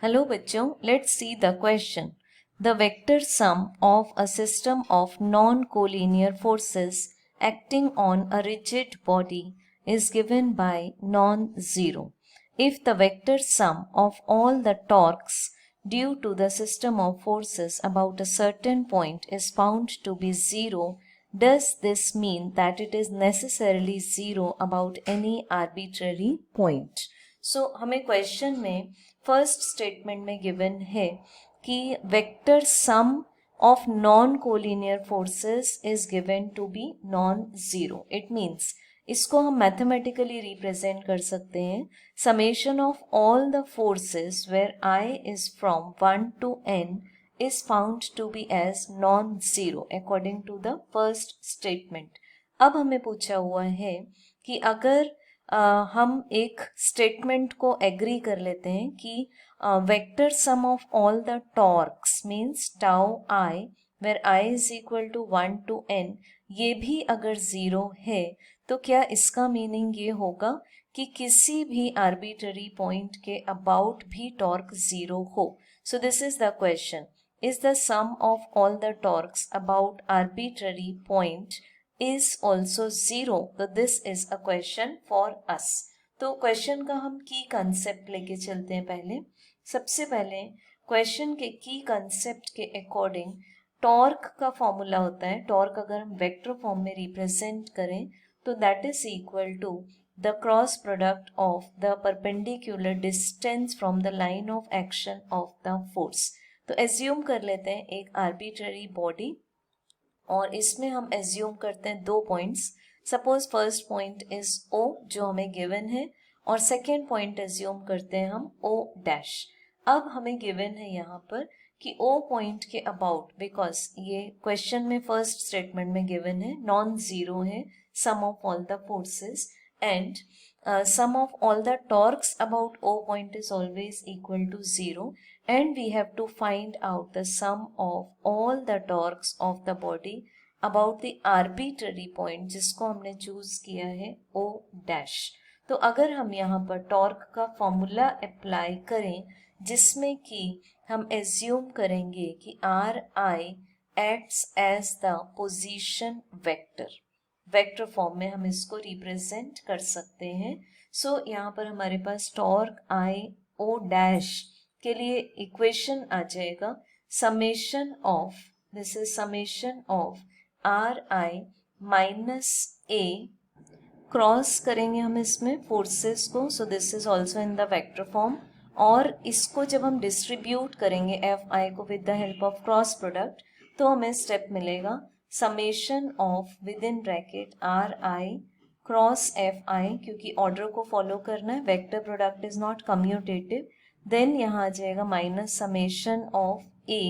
Hello बच्चों, let's see the question. The vector some of a system of non-collinear forces acting on a rigid body is given by non-zero. If the vector sum of all the torques due to the system of forces about a certain point is found to be zero, does this mean that it is necessarily zero about any arbitrary point? So हमें question में first statement में given है कि vector sum of non collinear forces is given to be non zero. It means इसको हम mathematically represent कर सकते हैं summation of all the forces where i is from 1 to n is found to be as non-zero according to the first statement. अब हमें पूछा हुआ है कि अगर हम एक स्टेटमेंट को एग्री कर लेते हैं कि vector sum of all the torques means tau i where i is equal to 1 to n ये भी अगर जीरो है तो क्या इसका मीनिंग ये होगा कि किसी भी आर्बिट्ररी पॉइंट के अबाउट भी टॉर्क जीरो हो. So this is the question. Is the sum of all the torques about arbitrary point is also zero. तो this is a question for us. तो क्वेश्चन का हम की कंसेप्ट लेके चलते हैं. पहले सबसे पहले क्वेश्चन के की कंसेप्ट के अकॉर्डिंग टॉर्क का फॉर्मूला होता है. टॉर्क अगर हम वेक्टर फॉर्म में रिप्रेजेंट करें तो that is equal to the cross product of the perpendicular distance from the line of action of the force. तो एज्यूम कर लेते हैं एक आर्बिट्ररी बॉडी और इसमें हम एज्यूम करते हैं दो points. Suppose first point is O जो हमें गिवन है और सेकेंड पॉइंट एज्यूम करते हैं हम O डैश. अब हमें गिवन है यहाँ पर कि O पॉइंट के अबाउट, बिकॉज ये क्वेश्चन में फर्स्ट स्टेटमेंट में गिवन है नॉन जीरो है sum of all the forces and sum of all the torques about O point is always equal to 0 and we have to find out the sum of all the torques of the body about the arbitrary point जिसको हमने choose किया है O dash. तो अगर हम यहाँ पर torque का फॉर्मूला अप्लाई करें जिसमें कि हम एज्यूम करेंगे कि r i acts as the position vector, vector form में हम इसको रिप्रेजेंट कर सकते हैं. सो यहाँ पर हमारे पास टॉर्क आई ओ डैश के लिए इक्वेशन आ जाएगा summation of, this is summation of are i minus a, cross करेंगे हम इसमें फोर्सेस को. So this is also in the vector form और इसको जब हम डिस्ट्रीब्यूट करेंगे एफ आई को with the help of cross product तो हमें स्टेप मिलेगा summation of within bracket r I cross F i, क्योंकि ऑर्डर को फॉलो करना है, vector product is not commutative. Then यहाँ आ जाएगा minus summation of A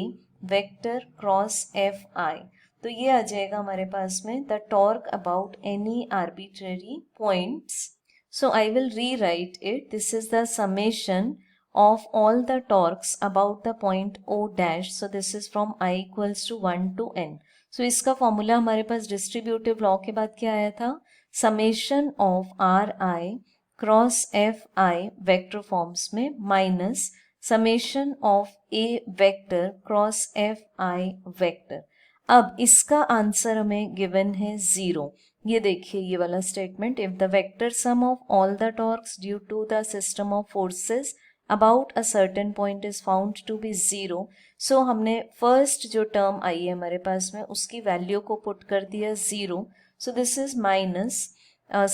vector cross F I. तो ये आ जाएगा हमारे पास में the torque about any arbitrary points. So I will rewrite it. This is the summation of all the torques about the point O dash. So this is from I equals to 1 to n. So इसका formula हमारे पास distributive law के बाद क्या आया था, summation of are I cross F I vector forms में minus summation of A vector cross F I vector. अब इसका आंसर हमें गिवन है जीरो. ये देखिए ये वाला statement, if the vector sum of all the torques due to the system of forces about a certain point is found to be zero. So हमने first जो टर्म आई है हमारे पास में उसकी वैल्यू को पुट कर दिया zero. So this is minus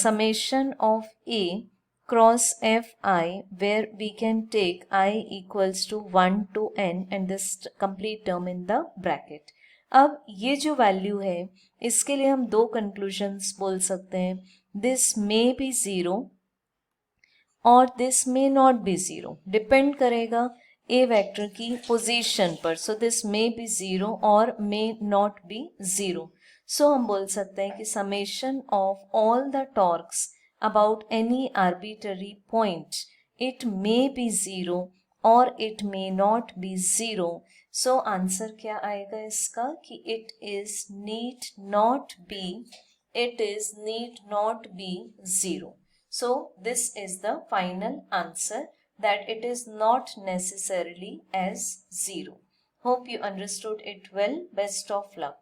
summation of a cross F i where we can take i equals to 1 to n and this complete term in the bracket. अब ये जो वैल्यू है इसके लिए हम दो कंक्लूजन्स बोल सकते हैं. दिस मे बी जीरो और this may not be zero, depend करेगा ए वेक्टर की पोजीशन पर. So this may be zero और may not be zero. So हम बोल सकते हैं कि summation of all the torques about any arbitrary point it may be zero और it may not be zero. So answer क्या आएगा इसका कि it is need not be zero. So this is the final answer. that it is not necessarily as 0. Hope you understood it well. Best of luck.